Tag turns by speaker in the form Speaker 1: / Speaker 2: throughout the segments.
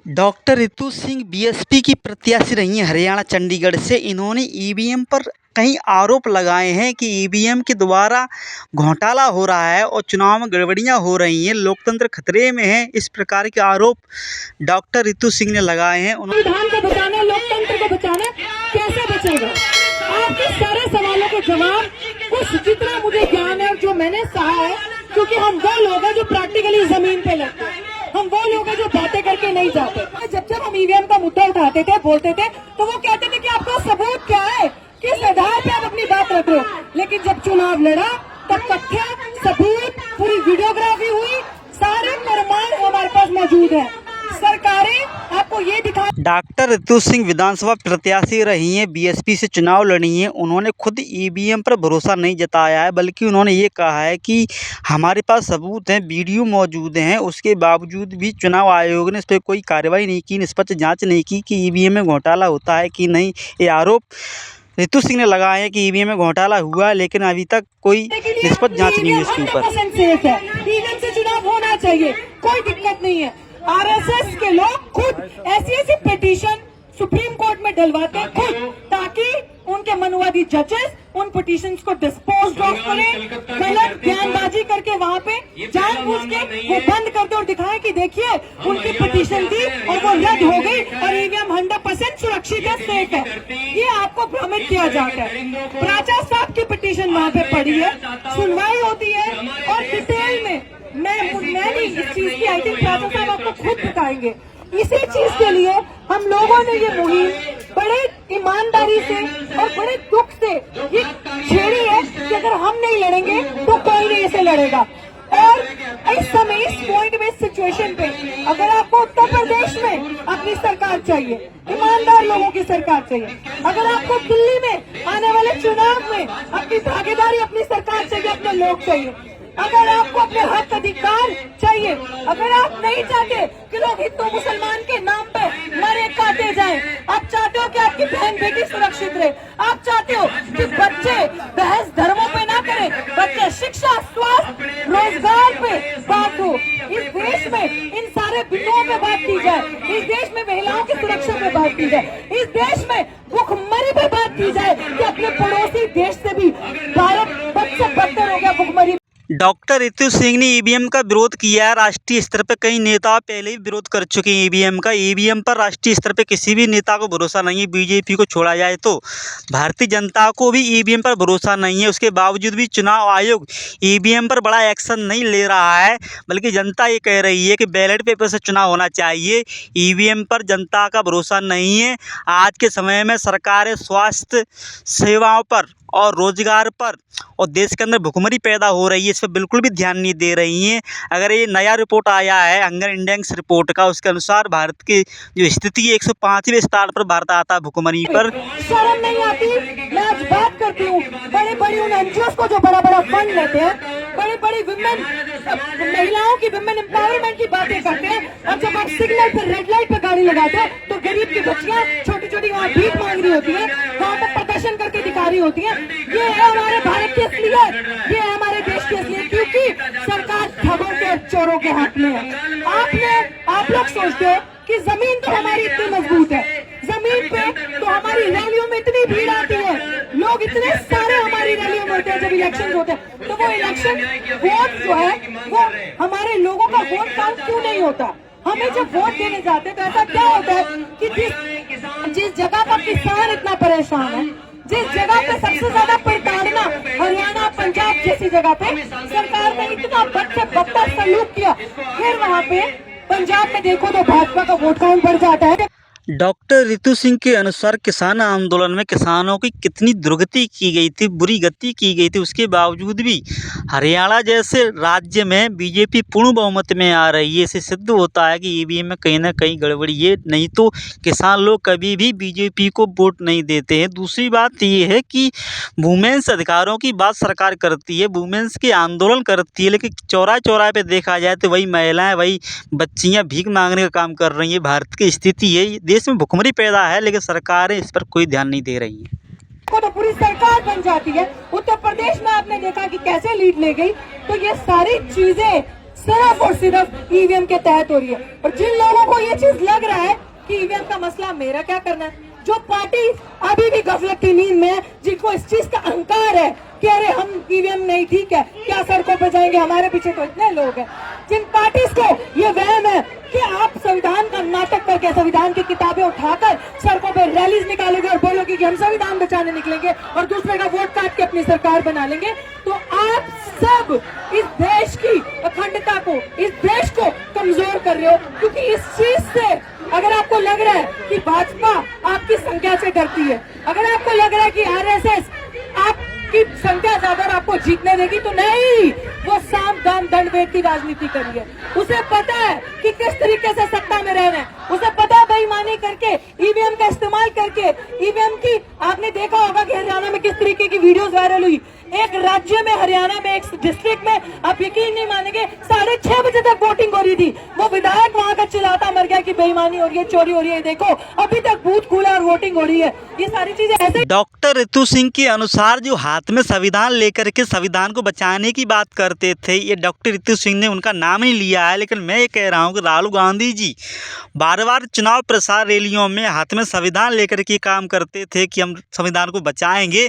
Speaker 1: Doctor Ritu Singh BSP की प्रत्याशी रही हैं हरियाणा चंडीगढ़ से। इन्होंने ईवीएम पर कई आरोप लगाए हैं कि ईवीएम के द्वारा घोटाला हो रहा है और चुनाव में गड़बड़ियां हो रही हैं, लोकतंत्र खतरे में है। इस प्रकार के आरोप डॉक्टर रितु सिंह ने लगाए हैं।
Speaker 2: संविधान को बचाना, लोकतंत्र को बचाना कैसे बचेगा? आपके सारे सवालों के जवाब कुछ जितना मुझे ज्ञान है और जो मैंने सहा है, क्योंकि हम वो लोग हैं जो प्रैक्टिकली जमीन पे लगते हैं, हम वो लोग हैं जो बातें करके नहीं जाते। जब हम ईवीएम का मुद्दा उठाते थे, बोलते थे, तो वो कहते थे कि आपका सबूत क्या है, किस आधार पे आप अपनी बात रख रहे हो। लेकिन जब चुनाव लड़ा तब तथ्य, सबूत, पूरी वीडियोग्राफी हुई, सारे प्रमाण हमारे पास मौजूद है। सरकारें आपको ये दिखा।
Speaker 1: डॉक्टर रितु सिंह विधानसभा प्रत्याशी रही हैं, बीएसपी से चुनाव लड़ी हैं। उन्होंने खुद ईवीएम पर भरोसा नहीं जताया है, बल्कि उन्होंने ये कहा है कि हमारे पास सबूत हैं, वीडियो मौजूद हैं, उसके बावजूद भी चुनाव आयोग ने इस पर कोई कार्रवाई नहीं की, निष्पक्ष जांच नहीं की कि ईवीएम में घोटाला होता है कि नहीं। ये आरोप रितु सिंह ने लगाए हैं कि ईवीएम में घोटाला हुआ, लेकिन अभी तक कोई निष्पक्ष जांच नहीं हुई इसके ऊपर।
Speaker 2: ईवीएम से चुनाव होना चाहिए, कोई दिक्कत नहीं है। आरएसएस के लोग खुद ऐसी पिटीशन सुप्रीम कोर्ट में डलवाते हैं खुद, ताकि उनके मनुवादी जजेस उन पिटीशंस को डिस्पोज ऑफ करें, गलत बयानबाजी करके वहाँ पे जानबूझ के वो बंद कर दे और दिखाएं कि देखिए उनकी पिटीशन थी और वो रद्द हो गई और ईवीएम 100% सुरक्षित है, सेफ है। ये आपको भ्रमित किया जाता है। प्राचा साहब की पिटीशन वहाँ पे पड़ी है, सुनवाई होती है और डिटेल में मैं नहीं इस चीज की, आई थिंक प्राचा साहब आपको खुद बताएंगे। इसी चीज के लिए हम लोगों ने ये मुहिम बड़े ईमानदारी से और बड़े दुख से ये छेड़ी है कि अगर हम नहीं लड़ेंगे तो कोई नहीं इसे लड़ेगा। और इस समय, इस पॉइंट में, इस सिचुएशन पे अगर आपको उत्तर प्रदेश में अपनी सरकार चाहिए, ईमानदार लोगों की सरकार चाहिए, अगर आपको दिल्ली में आने वाले चुनाव में अपनी भागीदारी, अपनी सरकार चाहिए, अपने लोग चाहिए, अगर आपको अपने हक अधिकार चाहिए, अगर आप नहीं चाहते कि लोग हिंदू मुसलमान के नाम पे मरे काटे जाएं, आप चाहते हो कि आपकी बहन बेटी सुरक्षित रहे, आप चाहते हो कि बच्चे बहस धर्मों पे ना करें, बच्चे शिक्षा, स्वास्थ्य, रोजगार पे बात हो, इस देश में इन सारे बिंदुओं पे बात की जाए, इस देश में महिलाओं की सुरक्षा पे बात की जाए, इस देश में भुखमरी पे बात की जाए कि अपने पड़ोसी देश से भी भारत सबसे बदतर हो गया भुखमरी।
Speaker 1: डॉक्टर रितु सिंह ने ईवीएम का विरोध किया है। राष्ट्रीय स्तर पर कई नेता पहले ही विरोध कर चुके हैं ईवीएम का। ईवीएम पर राष्ट्रीय स्तर पर किसी भी नेता को भरोसा नहीं है, बीजेपी को छोड़ा जाए तो। भारतीय जनता को भी ईवीएम पर भरोसा नहीं है। उसके बावजूद भी चुनाव आयोग ईवीएम पर बड़ा एक्शन नहीं ले रहा है, बल्कि जनता ये कह रही है कि बैलेट पेपर से चुनाव होना चाहिए। ईवीएम पर जनता का भरोसा नहीं है। आज के समय में सरकारें स्वास्थ्य सेवाओं पर और रोजगार पर और देश के अंदर भुखमरी पैदा हो रही है, इस पर बिल्कुल भी ध्यान नहीं दे रही हैं। अगर ये नया रिपोर्ट आया है हंगर इंडेक्स रिपोर्ट का, उसके अनुसार भारत की जो स्थिति है 105वें स्थान पर भारत आता है भुखमरी पर।
Speaker 2: शर्म नहीं आती? मैं आज बात करती हूँ बड़े बड़ी उन एनजीओ को जो बड़ा बड़ा फंड लेते हैं, बड़ी बड़ी विमेन, महिलाओं की विमेन एम्पावरमेंट की बातें करते हैं, और जब आप सिग्नल पर, रेड लाइट पर गाड़ी लगाते हैं तो गरीब की बच्चियां छोटी छोटी वहाँ भीख मांग रही होती है, वहाँ पर प्रदर्शन करके दिखा रही होती है। ये है हमारे भारत की असलियत, ये है हमारे देश की असलियत, क्योंकि सरकार ठगों के और चोरों के हाथ में है। आप लोग सोचते हो कि जमीन तो हमारी इतनी मजबूत है, जमीन पे तो हमारी रैलियों में इतनी भीड़ आती है, लोग इतने सारे हमारी रैलियों में होते हैं जब इलेक्शन होते हैं, तो वो इलेक्शन वोट जो है वो हमारे लोगों का वोट काउंट क्यों नहीं होता? हमें जब वोट देने जाते हैं तो ऐसा क्या होता है कि जिस जगह का किसान इतना परेशान है, जिस जगह पे सबसे ज्यादा प्रताड़ना हरियाणा, पंजाब जैसी जगह पे सरकार ने इतना बद से बदतर सलूक किया, फिर वहाँ पे पंजाब में देखो तो भाजपा का वोट काउंट बढ़ जाता है।
Speaker 1: डॉक्टर रितु सिंह के अनुसार किसान आंदोलन में किसानों की कितनी दुर्गति की गई थी, बुरी गति की गई थी, उसके बावजूद भी हरियाणा जैसे राज्य में बीजेपी पूर्ण बहुमत में आ रही है। इससे सिद्ध होता है कि ईवीएम में कहीं ना कहीं गड़बड़ी है, नहीं तो किसान लोग कभी भी बीजेपी को वोट नहीं देते हैं। दूसरी बात ये है कि वुमेन्स अधिकारों की बात सरकार करती है, वुमेन्स के आंदोलन करती है, लेकिन चौराहे चौराहे पर देखा जाए तो वही महिलाएँ, वही बच्चियाँ भीख मांगने का काम कर रही हैं। भारत की स्थिति है, देश में भुखमरी पैदा है, लेकिन सरकारें इस पर कोई ध्यान नहीं दे रही हैं।
Speaker 2: तो पूरी सरकार बन जाती है। उत्तर प्रदेश में आपने देखा कि कैसे लीड ले गई। तो ये सारी चीजें सिर्फ और सिर्फ ईवीएम के तहत हो रही है। और जिन लोगों को ये चीज लग रहा का मसला मेरा क्या करना है? जो पार्टी अभी भी गफलत की नींद में है, जिनको इस चीज का अहंकार है कि अरे हम ईवीएम नहीं ठीक है, क्या सड़कों पे जाएंगे, हमारे पीछे तो इतने लोग हैं, जिन पार्टीज को ये वहम है कि आप संविधान का नाटक करके संविधान की किताबें उठाकर सड़कों पे रैलीज निकालोगे और बोलोगे कि हम संविधान बचाने निकलेंगे और दूसरे का वोट काट के अपनी सरकार बना लेंगे, तो आप सब इस देश की अखंडता को, इस देश को कमजोर कर रहे हो। क्योंकि इस चीज से अगर आपको लग रहा है कि भाजपा आपकी संख्या से डरती है, अगर आपको लग रहा है कि आरएसएस आपकी संख्या ज्यादा आपको जीतने देगी, तो नहीं, वो साम दाम दंड भेद की राजनीति करी है। उसे पता है कि किस तरीके से सत्ता में रहना है, उसे पता है बेईमानी करके, ईवीएम का इस्तेमाल करके, ईवीएम की आपने देखा होगा कि हरियाणा में किस तरीके की वीडियोस वायरल हुई। एक राज्य में, हरियाणा में, एक डिस्ट्रिक्ट में, आप यकीन नहीं मानेंगे, 6:30 बजे तक वोटिंग हो रही थी। वो विधायक वहां का चिल्लाता मर गया कि बेईमानी हो रही है, चोरी हो रही है, देखो अभी तक बूथ खुला और वोटिंग हो रही है। ये सारी चीजें ऐसे।
Speaker 1: डॉक्टर रितु सिंह के अनुसार जो हाथ में संविधान लेकर के संविधान को बचाने की बात करते थे, ये डॉक्टर रितु सिंह ने उनका नाम नहीं लिया है, लेकिन मैं ये कह रहा हूँ कि राहुल गांधी जी बार बार चुनाव प्रसार रैलियों में हाथ में संविधान लेकर के काम करते थे कि हम संविधान को बचाएंगे।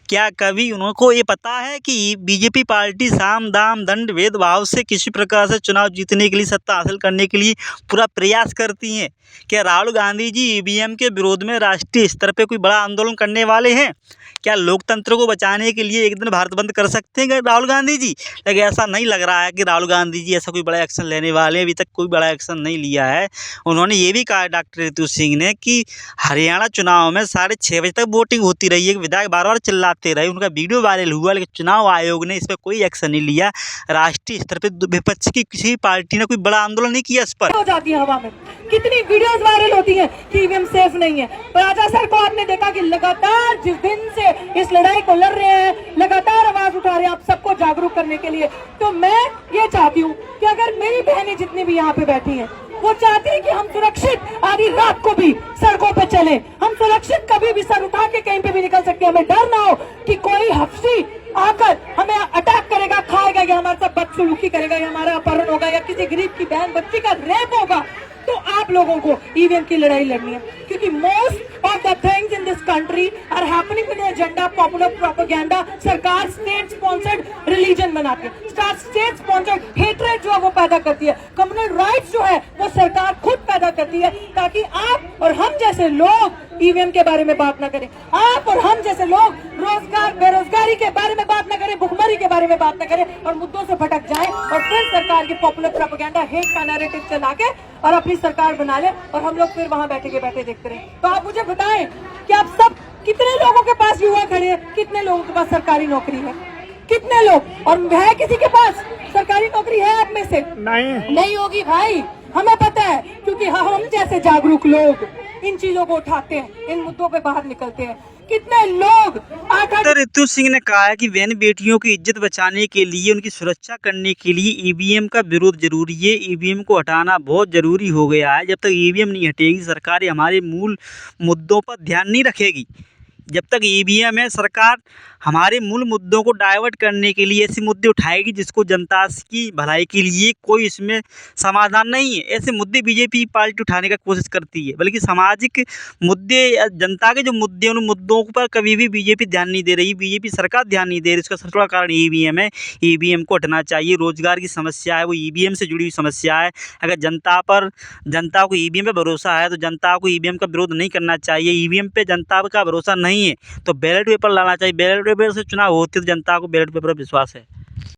Speaker 1: क्या कभी उनको ये पता है कि बीजेपी पार्टी साम दाम दंड भेदभाव से किसी प्रकार से चुनाव जीतने के लिए, सत्ता हासिल करने के लिए पूरा प्रयास करती हैं? क्या राहुल गांधी जी ईवीएम के विरोध में राष्ट्रीय स्तर पर कोई बड़ा आंदोलन करने वाले हैं? क्या लोकतंत्र को बचाने के लिए एक दिन भारत बंद कर सकते हैं राहुल गांधी जी? लेकिन ऐसा नहीं लग रहा है कि राहुल गांधी जी ऐसा कोई बड़ा एक्शन लेने वाले हैं। अभी तक कोई बड़ा एक्शन नहीं लिया है। उन्होंने ये भी कहा डॉक्टर रितु सिंह ने कि हरियाणा चुनाव में 6:30 बजे तक वोटिंग होती रही है, विधायक बार बार चिल्लाते रहे, उनका वीडियो वायरल हुआ, लेकिन चुनाव आयोग ने इस पर कोई एक्शन नहीं लिया। राष्ट्रीय स्तर पर विपक्ष की किसी पार्टी ने कोई बड़ा आंदोलन नहीं किया इस पर।
Speaker 2: हो जाती है हवा में, कितनी वीडियोस वायरल होती हैं कि ईवीएम सेफ नहीं है। राजा सर को आपने देखा कि लगातार जिस दिन से इस लड़ाई को लड़ रहे हैं, लगातार आवाज उठा रहे हैं आप सबको जागरूक करने के लिए। तो मैं ये चाहती हूँ कि अगर मेरी बहनें जितनी भी यहाँ पे बैठी हैं, वो चाहती है कि हम सुरक्षित आधी रात को भी सड़कों पे चले, हम सुरक्षित कभी भी सर उठा के कहीं पे भी निकल सकते हैं, हमें डर ना हो कि कोई हफ्सी आकर हमें अटैक करेगा, खाएगा, या हमारे साथ बदसलूकी करेगा, या हमारा अपहरण होगा, या किसी गरीब की बहन बच्ची का रेप होगा। तो आप लोगों को ईवीएम की लड़ाई लड़नी है, क्योंकि most of the things in this country are happening with agenda popular propaganda. सरकार स्टेट स्पॉन्सर्ड रिलीजन बनाती है, स्टेट स्पॉन्सर्ड हेट्रेड जो है वो पैदा करती है, कम्युनल राइट्स जो है वो सरकार खुद पैदा करती है, ताकि आप और हम जैसे लोग ईवीएम के बारे में बात ना करें, आप और हम जैसे लोग रोजगार बेरोजगारी के बारे में बात ना करें, भुखमरी के बारे में बात ना करें, और मुद्दों से भटक जाए और फिर सरकार की पॉपुलर प्रोपेगेंडा हेट का नैरेटिव चला के और अपनी सरकार बना ले, और हम लोग फिर वहां बैठे के बैठे देखते रहे। तो आप मुझे बताएं कि आप सब कितने लोगों के पास युवा खड़े हैं, कितने लोगों के पास सरकारी नौकरी है, कितने लोग, और है किसी के पास सरकारी नौकरी है आप में से? नहीं होगी भाई, हमें पता है, क्योंकि हम जैसे जागरूक लोग इन चीजों को उठाते हैं, इन मुद्दों पे बाहर निकलते हैं। कितने लोग
Speaker 1: डॉक्टर रितु सिंह ने कहा है कि बहन बेटियों की इज्जत बचाने के लिए, उनकी सुरक्षा करने के लिए ईवीएम का विरोध जरूरी है, ईवीएम को हटाना बहुत ज़रूरी हो गया है। जब तक ईवीएम नहीं हटेगी, सरकार हमारे मूल मुद्दों पर ध्यान नहीं रखेगी। जब तक ईवीएम है, सरकार हमारे मूल मुद्दों को डाइवर्ट करने के लिए ऐसे मुद्दे उठाएगी जिसको जनता की भलाई के लिए कोई इसमें समाधान नहीं है। ऐसे मुद्दे बीजेपी पार्टी उठाने का कोशिश करती है, बल्कि सामाजिक मुद्दे, जनता के जो मुद्दे, उन मुद्दों पर कभी भी बीजेपी ध्यान नहीं दे रही, बीजेपी सरकार ध्यान नहीं दे रही। इसका सबसे बड़ा कारण ईवीएम है। ईवीएम को हटना चाहिए। रोजगार की समस्या है, वो ईवीएम से जुड़ी हुई समस्या है। अगर जनता को ईवीएम पर भरोसा है तो जनता को ईवीएम का विरोध नहीं करना चाहिए। ईवीएम पे जनता का भरोसा नहीं है तो बैलेट पेपर लाना चाहिए। बैलेट पेपर से चुनाव होते तो जनता को बैलेट पेपर पर विश्वास है।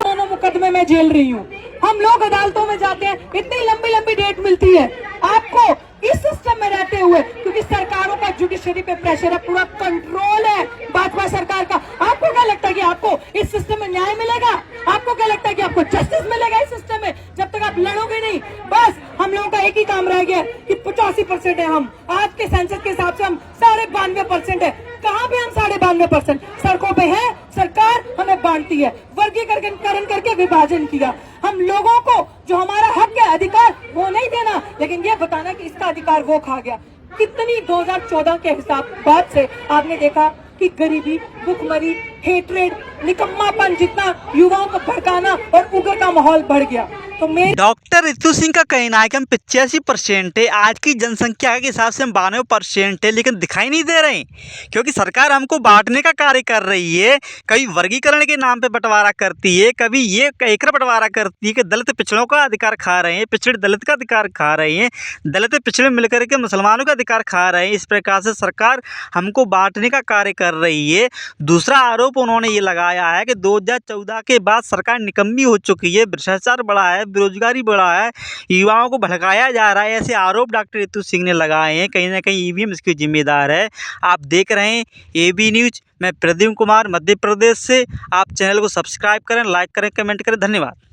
Speaker 2: दोनों मुकदमे में जेल रही हूँ, हम लोग अदालतों में जाते हैं, इतनी लंबी लंबी डेट मिलती है आपको इस सिस्टम में रहते हुए, क्योंकि सरकारों का जुडिशरी पे प्रेशर है, पूरा कंट्रोल है भाजपा सरकार का। आपको क्या लगता है कि आपको इस सिस्टम में न्याय मिलेगा? आपको क्या लगता है कि आपको जस्टिस मिलेगा इस सिस्टम में? जब तक आप लड़ोगे नहीं। बस हम लोगों का एक ही काम रह गया कि 85% है हम, आज के सेंसस के हिसाब से हम 92.5% है। कहाँ पे हम 92.5%? सड़कों पे है, सरकार हमें बांटती है, वर्गीकरण करके विभाजन किया। हम लोगों को जो हमारा हक है, अधिकार, वो नहीं देना, लेकिन ये बताना कि इसका अधिकार वो खा गया। कितनी 2014 के हिसाब बाद से आपने देखा कि गरीबी, भुखमरी, हेट्रेड, निकम्मापन जितना युवाओं को भड़काना और उग्र का माहौल बढ़ गया। तो मैं
Speaker 1: डॉक्टर रितु सिंह का कहना है कि हम 85% है, आज की जनसंख्या के हिसाब से हम 92% है, लेकिन दिखाई नहीं दे रहे हैं क्योंकि सरकार हमको बांटने का कार्य कर रही है। कभी वर्गीकरण के नाम पे बंटवारा करती है, कभी ये कहकर बंटवारा करती है कि दलित पिछड़ों का अधिकार खा रहे हैं, पिछड़े दलित का अधिकार खा रहे हैं, दलित पिछड़े मिलकर के मुसलमानों का अधिकार खा रहे हैं। इस प्रकार से सरकार हमको बांटने का कार्य कर रही है। दूसरा आरोप उन्होंने ये लगाया है कि 2014 के बाद सरकार निकम्मी हो चुकी है, भ्रष्टाचार बढ़ा है, बेरोजगारी बढ़ा है, युवाओं को भड़काया जा रहा है। ऐसे आरोप डॉक्टर रितु सिंह ने लगाए हैं। कहीं ना कहीं ईवीएम इसकी जिम्मेदार है। आप देख रहे हैं एबी न्यूज़। मैं प्रदीप कुमार मध्य प्रदेश से। आप चैनल को सब्सक्राइब करें, लाइक करें, कमेंट करें। धन्यवाद।